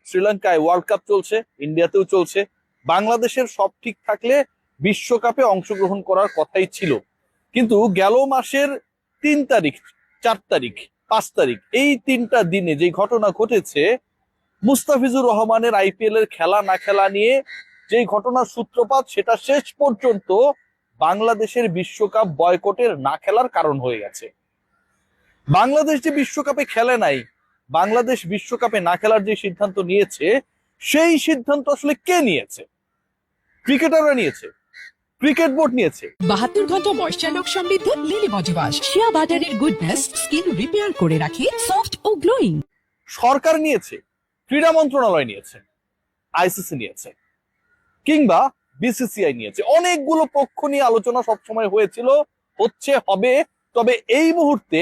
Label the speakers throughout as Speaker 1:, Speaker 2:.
Speaker 1: শ্রীলঙ্কায় world cup চলছে, ইন্ডিয়াতেও চলছে। বাংলাদেশের সব ঠিক থাকলে বিশ্বকাপে অংশগ্রহণ করার কথাই ছিল। কিন্তু গেল মাসের 3 তারিখ, 4 তারিখ, 5 তারিখ, এই 3টা দিনে যে ঘটনা ঘটেছে, মুস্তাফিজুর রহমানের আইপিএল এর খেলা না খেলা নিয়ে যে ঘটনার সূত্রপাত, সেটা শেষ পর্যন্ত বাংলাদেশের বিশ্বকাপ বয়কটের না খেলার কারণ হয়ে গেছে। বাংলাদেশ যে বিশ্বকাপে খেলে নাই, বাংলাদেশ বিশ্বকাপে না খেলার যে সিদ্ধান্ত নিয়েছে, সেই সিদ্ধান্ত আসলে কে নিয়েছে? ক্রিকেটাররা নিয়েছে, ক্রিকেট বোর্ড নিয়েছে।
Speaker 2: 72 ঘন্টা ময়েশ্চার লক সমৃদ্ধ লিলি বডি ওয়াশ, শিয়া বাটারের গুডনেস স্কিন রিপেয়ার করে রাখে সফট ও গ্লোয়িং।
Speaker 1: সরকার নিয়েছে, ক্রীড়া মন্ত্রণালয় নিয়েছে, আইসিসি নিয়েছে, কিংবা বিসিসিআই নিয়েছে। অনেকগুলো পক্ষ নিয়ে আলোচনা সবসময় হয়েছিল, হচ্ছে, হবে। তবে এই মুহূর্তে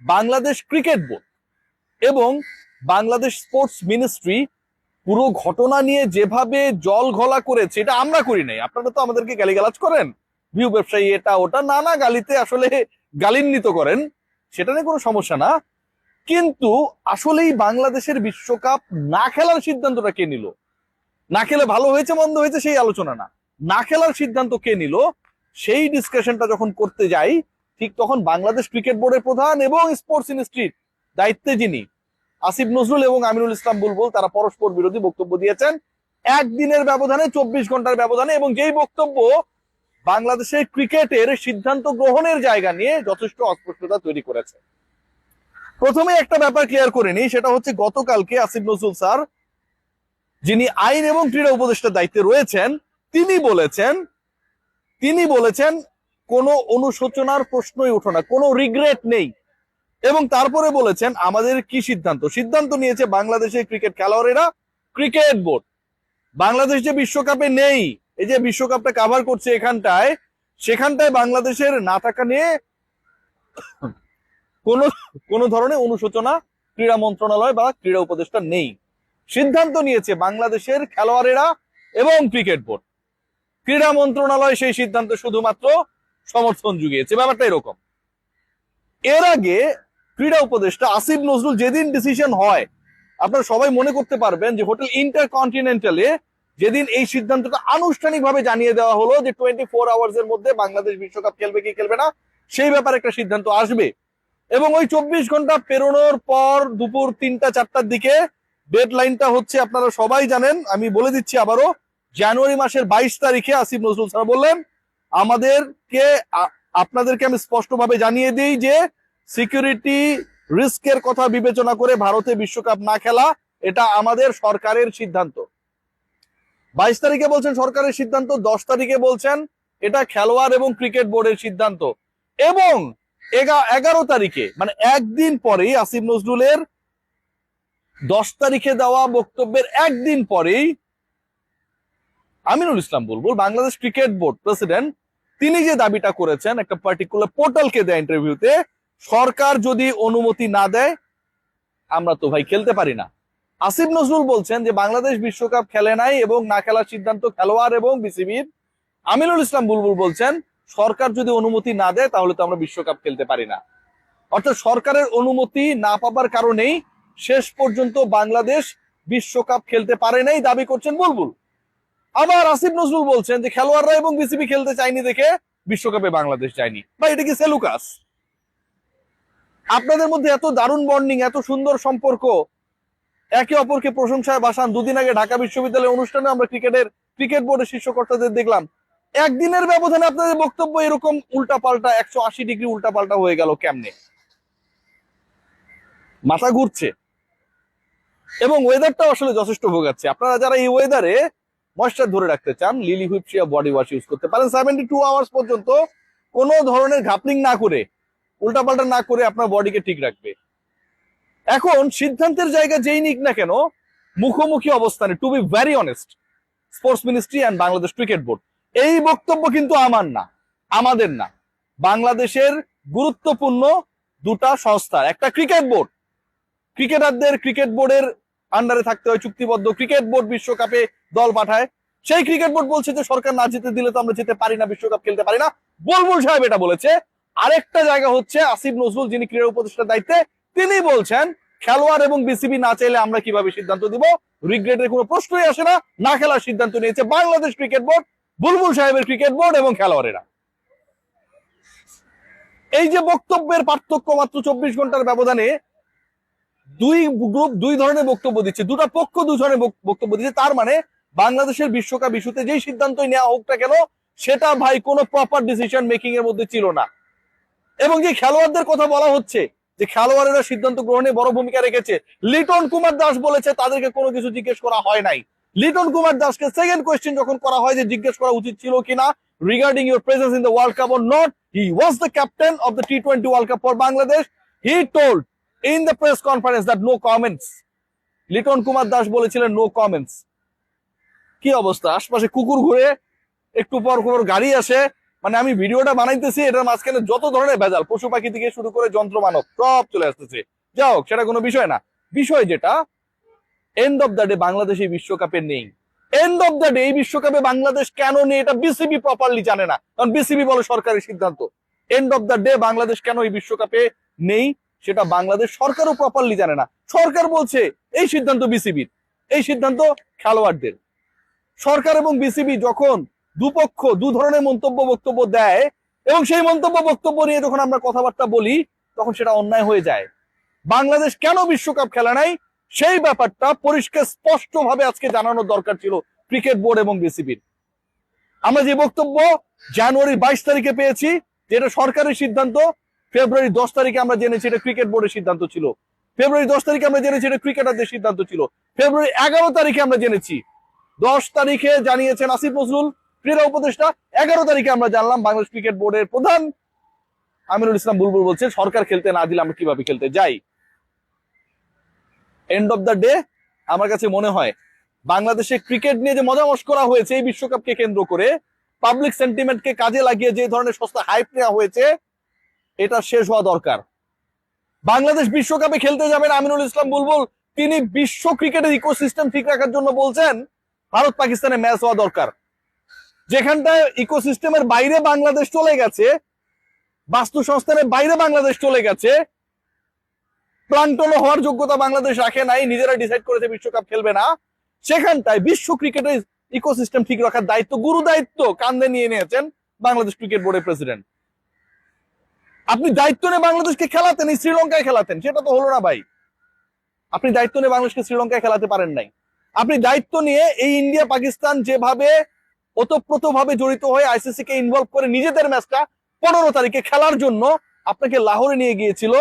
Speaker 1: বাংলাদেশ ক্রিকেট বোর্ড এবং বাংলাদেশ স্পোর্টস মিনিস্ট্রি পুরো ঘটনা নিয়ে যেভাবে জল ঘোলা করেছে, এটা আমরা করি নাই। আপনারা তো আমাদেরকে গালিগালাজ করেন, ভিউ ব্যবসায়ী এটা ওটা, নানা গালিতে আসলে গালিন্বিত করেন, সেটা নিয়ে কোনো সমস্যা না। কিন্তু আসলেই বাংলাদেশের বিশ্বকাপ না খেলার সিদ্ধান্তটা কে নিল? না খেলে ভালো হয়েছে মন্দ হয়েছে সেই আলোচনা না, না খেলার সিদ্ধান্ত কে নিল সেই ডিসকাশনটা যখন করতে যাই, ঠিক তখন বাংলাদেশ ক্রিকেট বোর্ডের প্রধান এবং স্পোর্টস মিনিস্ট্রির দায়িত্বে যিনি আসিফ নজরুল এবং আমিনুল ইসলাম বুলবুল, তারা পরস্পর বিরোধী বক্তব্য দিয়েছেন একদিনের ব্যবধানে, 24 ঘন্টার ব্যবধানে, এবং যেই বক্তব্য বাংলাদেশের ক্রিকেটের সিদ্ধান্ত গ্রহণের জায়গা নিয়ে যথেষ্ট অস্পষ্টতা তৈরি করেছে। প্রথমে একটা ব্যাপার ক্লিয়ার করে নিই, সেটা হচ্ছে গতকালকে আসিফ নজরুল স্যার, যিনি আইন এবং ক্রীড়া উপদেষ্টার দায়িত্বে রয়েছেন, তিনি বলেছেন কোনো অনুশোচনার প্রশ্নই ওঠে না, কোনো রিগ্রেট নেই। এবং তারপরে বলেছেন আমাদের কি সিদ্ধান্ত নিয়েছে বাংলাদেশের ক্রিকেট খেলোয়াড়েরা, ক্রিকেট বোর্ড। বাংলাদেশ যে বিশ্বকাপে নেই, এই যে বিশ্বকাপটা কাভার করছে সেখানটায় বাংলাদেশের না থাকা নিয়ে কোনো ধরনের অনুশোচনা ক্রীড়া মন্ত্রণালয় বা ক্রীড়া উপদেষ্টা নেই। সিদ্ধান্ত নিয়েছে বাংলাদেশের খেলোয়াড়েরা এবং ক্রিকেট বোর্ড। ক্রীড়া মন্ত্রণালয় সেই সিদ্ধান্ত শুধুমাত্র সমর্থন জুগিয়েছে, ব্যাপারটা এরকম। এর আগে ক্রীড়া উপদেষ্টা আসিফ নজরুল যেদিন ডিসিশন হয়, আপনারা সবাই মনে করতে পারবেন যে হোটেল ইন্টারকন্টিনেন্টালে যেদিন এই সিদ্ধান্তটা আনুষ্ঠানিকভাবে জানিয়ে দেওয়া হলো যে 24 আওয়ার্স এর মধ্যে বাংলাদেশ বিশ্বকাপ খেলবে কি খেলবে না, সেই ব্যাপারে একটা সিদ্ধান্ত আসবে। এবং ওই 24 ঘন্টা পেরোনোর পর দুপুর 3টা-4টার দিকে ডেডলাইনটা হচ্ছে, আপনারা সবাই জানেন, আমি বলে দিচ্ছি আবারও, জানুয়ারি মাসের 22 তারিখে আসিফ নজরুল স্যার বললেন আপনাদেরকে আমি স্পষ্টভাবে জানিয়ে দিই যে সিকিউরিটি রিস্কের কথা বিবেচনা করে ভারতে বিশ্বকাপ না খেলা, এটা আমাদের সরকারের সিদ্ধান্ত। 22 তারিখে বলছেন সরকারের সিদ্ধান্ত, 10 তারিখে বলছেন এটা খেলোয়াড় এবং ক্রিকেট বোর্ডের সিদ্ধান্ত। এবং 11 তারিখে, মানে একদিন পরেই, আসিফ নজরুলের 10 তারিখে দেওয়া বক্তব্যের একদিন পরেই আমিনুল ইসলাম বুলবুল, বাংলাদেশ ক্রিকেট বোর্ড প্রেসিডেন্ট, তিনি যে দাবিটা করেছেন একটা পার্টিকুলার পোর্টালকে দেয় ইন্টারভিউতে, সরকার যদি অনুমতি না দেয় আমরা তো ভাই খেলতে পারি না। আসিফ নজরুল বলছেন যে বাংলাদেশ বিশ্বকাপ খেলে নাই এবং না খেলার সিদ্ধান্ত খেলোয়াড় এবং বিসিবির। আমিনুল ইসলাম বুলবুল বলছেন সরকার যদি অনুমতি না দেয় তাহলে তো আমরা বিশ্বকাপ খেলতে পারি না। অর্থাৎ সরকারের অনুমতি না পাবার কারণেই শেষ পর্যন্ত বাংলাদেশ বিশ্বকাপ খেলতে পারে নাই দাবি করছেন বুলবুল। আবার আসিফ নজরুল বলছেন যে খেলোয়াড়রা এবং বিসিবি খেলতে চায়নি দেখে বিশ্বকাপে বাংলাদেশ যায়নি। বা এটা কি সেলুকাস? আপনাদের মধ্যে এত দারুণ বন্ডিং, এত সুন্দর সম্পর্ক, একে অপরকে প্রশংসায় ভাসান। দুদিন আগে ঢাকা বিশ্ববিদ্যালয়ের অনুষ্ঠানে আমরা ক্রিকেট বোর্ডের শীর্ষকর্তাদের দেখলাম, একদিনের ব্যবধানে আপনাদের বক্তব্য এরকম উল্টাপাল্টা, 180 ডিগ্রি উল্টাপাল্টা হয়ে গেল কেমনে? মাথা ঘুরছে। এবং ওয়েদারটাও আসলে যথেষ্ট ভোগাচ্ছে। আপনারা যারা এই ওয়েদারে ময়েশ্চার ধরে রাখতে চান, লিলি হুইপ শিয়া বডি ওয়াশ ইউজ করতে পারেন। 72 আওয়ার্স পর্যন্ত কোনো ধরনের ঘাপলিং না করে, উল্টাপাল্টা না করে আপনার বডিকে ঠিক রাখবে। এখন সিদ্ধান্তের জায়গা যেই নিক না কেন, মুখোমুখি অবস্থানে, to be very honest, sports ministry and Bangladesh cricket board, এই বক্তব্য কিন্তু আমার না, আমাদের না, বাংলাদেশের গুরুত্বপূর্ণ দুটা সংস্থা। একটা ক্রিকেট বোর্ড, ক্রিকেটারদের ক্রিকেট বোর্ডের আন্ডারে থাকতে হয়, চুক্তিবদ্ধ। ক্রিকেট বোর্ড বিশ্বকাপে দল পাঠায়, সেই ক্রিকেট বোর্ড বলছে যে সরকার না যেতে দিলে তো আমরা যেতে পারি না, বিশ্বকাপ খেলতে পারি না, বুলবুল সাহেব এটা বলেছে। আরেকটা জায়গা হচ্ছে আসিফ নজরুল, যিনি ক্রীড়া উপদেষ্টার দায়িত্বে, তিনি বলছেন খেলোয়াড় এবং বিসিবি না চাইলে আমরা কিভাবে সিদ্ধান্ত দিব? রিগ্রেটের কোনো প্রশ্নই আসে না। না খেলার সিদ্ধান্ত নিয়েছে বাংলাদেশ ক্রিকেট বোর্ড, বুলবুল সাহেবের ক্রিকেট বোর্ড এবং খেলোয়াড়েরা। এই যে বক্তব্যের পার্থক্য মাত্র 24 ঘন্টার ব্যবধানে দুই গ্রুপ দুই ধরনের বক্তব্য দিচ্ছে, দুটা পক্ষ দুই ধরনের বক্তব্য দিচ্ছে, তার মানে বাংলাদেশের বিশ্বকাপ ইস্যুতে যেই সিদ্ধান্তই নেওয়া হোক না কেন সেটা ভাই কোনো প্রপার ডিসিশন মেকিং এর মধ্যে ছিল না। এবং যে খেলোয়াড়দের কথা বলা হচ্ছে যে খেলোয়াড়েরা সিদ্ধান্ত গ্রহণে বড় ভূমিকা রেখেছে, লিটন কুমার দাস বলেছে তাদেরকে কোনো কিছু জিজ্ঞেস করা হয় নাই। লিটন কুমার দাসকে সেকেন্ড কোয়েশ্চেন যখন করা হয় যে জিজ্ঞেস করা উচিত ছিল কিনা regarding your presence in the world cup or not, he was the captain of the T20 world cup for Bangladesh, he told in the press conference that no comments. Liton Kumar Das বলেছিলেন নো কমেন্টস। কি অবস্থা, আশপাশে কুকুর ঘুরে, একটু পর পর গাড়ি আসে, মানে আমি ভিডিওটা বানাইতেছি এটার মাঝখানে যত ধরনের ভেজাল, পশু পাখি থেকে শুরু করে যন্ত্র মানব সব চলে আসতেছে। যাই হোক, সেটা কোনো বিষয় না। বিষয় যেটা, end of the day Bangladesh এই বিশ্বকাপে নেই। এন্ড অফ দ্য ডে এই বিশ্বকাপে বাংলাদেশ কেন নেই এটা বিসিবি প্রপারলি জানে না, কারণ বিসিবি বলে সরকারি সিদ্ধান্ত। End of the day Bangladesh কেন এই বিশ্বকাপে নেই সেটা বাংলাদেশ সরকারও প্রপারলি জানে না। সরকার বলছে এই সিদ্ধান্ত বিসিবির, এই সিদ্ধান্ত খেলোয়াড়দের। সরকার এবং বিসিবি যখন দুপক্ষ দু ধরনের বক্তব্য দেয় এবং সেই বক্তব্য নিয়ে যখন আমরা কথাবার্তা বলি তখন সেটা অন্যায় হয়ে যায়। বাংলাদেশ কেন বিশ্বকাপ খেলা নাই সেই ব্যাপারটা পরিষ্কার স্পষ্টভাবে আজকে জানানোর দরকার ছিল ক্রিকেট বোর্ড এবং বিসিবির। আমরা যে বক্তব্য জানুয়ারির 22 তারিখে পেয়েছি যেটা সরকারের সিদ্ধান্ত, ফেব্রুয়ারি 10 তারিখে আমরা জেনেছি এটা ক্রিকেট বোর্ডের সিদ্ধান্ত ছিল, ফেব্রুয়ারি 10 তারিখে আমরা জেনেছি এটা ক্রিকেটারদের সিদ্ধান্ত ছিল, ফেব্রুয়ারি 11 তারিখে আমরা জেনেছি, 10 তারিখে জানিয়েছেন আসিফ নজরুল ক্রীড়া উপদেষ্টা, 11 তারিখে আমরা জানলাম বাংলাদেশ ক্রিকেট বোর্ডের প্রধান আমিনুল ইসলাম বুলবুল বলছেন সরকার খেলতে না দিলে আমরা কিভাবে খেলতে যাই। এন্ড অফ দ্য ডে আমার কাছে মনে হয় বাংলাদেশে ক্রিকেট নিয়ে যে মজা মস্করা হয়েছে এই বিশ্বকাপকে কেন্দ্র করে, পাবলিক সেন্টিমেন্টকে কাজে লাগিয়ে যে ধরনের সস্তা হাইপ নেওয়া হয়েছে এটা শেষ হওয়া দরকার। বাংলাদেশ বিশ্বকাপে খেলতে যাবেন আমিনুল ইসলাম বুলবুল, তিনি বিশ্ব ক্রিকেটের ইকোসিস্টেম ঠিক রাখার জন্য বলছেন ভারত পাকিস্তানে ম্যাচ হওয়া দরকার। যেখানটায় ইকোসিস্টেমের বাইরে বাংলাদেশ চলে গেছে, বাস্তু সংস্থানের বাইরে বাংলাদেশ চলে গেছে, প্লান্টন হওয়ার যোগ্যতা বাংলাদেশ রাখে নাই, নিজেরা ডিসাইড করেছে বিশ্বকাপ খেলবে না, সেখানটায় বিশ্ব ক্রিকেটের ইকোসিস্টেম ঠিক রাখার দায়িত্ব, গুরু দায়িত্ব কাঁধে নিয়ে নিয়েছেন বাংলাদেশ ক্রিকেট বোর্ডের প্রেসিডেন্ট। আপনি দায়িত্ব নিয়ে বাংলাদেশকে খেলাতেন, শ্রীলঙ্কায় খেলাতেন, সেটা তো হলো না ভাই। আপনি দায়িত্ব নিয়ে বাংলাদেশকে শ্রীলঙ্কায় খেলাতে পারেন নাই। আপনি দায়িত্ব নিয়ে এই ইন্ডিয়া পাকিস্তান যেভাবে ওতপ্রোত ভাবে জড়িত হয়ে আইসিসি কে ইনভলভ করে নিজেদের ম্যাচটা 15 তারিখে খেলার জন্য আপনাকে লাহোরে নিয়ে গিয়েছিল,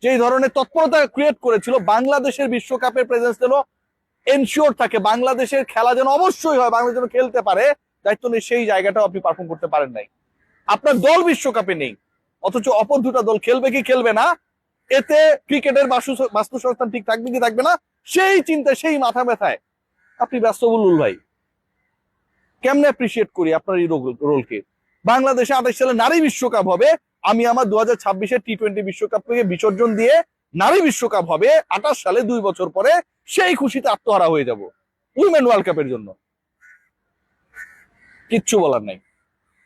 Speaker 1: যেই ধরনের তৎপরতা ক্রিয়েট করেছিল বাংলাদেশের বিশ্বকাপের প্রেজেন্স যেন এনশিওর থাকে, বাংলাদেশের খেলা যেন অবশ্যই হয়, বাংলাদেশ যেন খেলতে পারে, দায়িত্ব নিয়ে সেই জায়গাটাও আপনি পারফর্ম করতে পারেন নাই। আপনার দল বিশ্বকাপে নেই, অথচ অপর দুটা দল খেলবে কি খেলবে না, এতে ক্রিকেটের বাস্তু সংস্থান ঠিক থাকবে কি থাকবে না সেই চিন্তায়, সেই মাথা ব্যথায় আপনি ব্যস্ত। বুলবুল ভাই, কেমনে অ্যাপ্রিসিয়েট করি আপনার এই রোলকে। বাংলাদেশে 28 সালে নারী বিশ্বকাপ হবে, আমি আমার 2026-এর T20 বিশ্বকাপকে বিসর্জন দিয়ে নারী বিশ্বকাপ হবে 28 সালে, 2 বছর পরে, সেই খুশিতে আত্মহারা হয়ে যাব উইমেন ওয়ার্ল্ড কাপের জন্য। কিচ্ছু বলার নাই,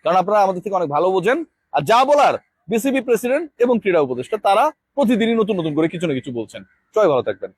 Speaker 1: কারণ আপনারা আমাদের থেকে অনেক ভালো বোঝেন। আর যা বলার বিসিবি প্রেসিডেন্ট এবং ক্রীড়া উপদেষ্টা তারা প্রতিদিনই নতুন নতুন করে কিছু না কিছু বলছেন। সবাই ভালো থাকবেন।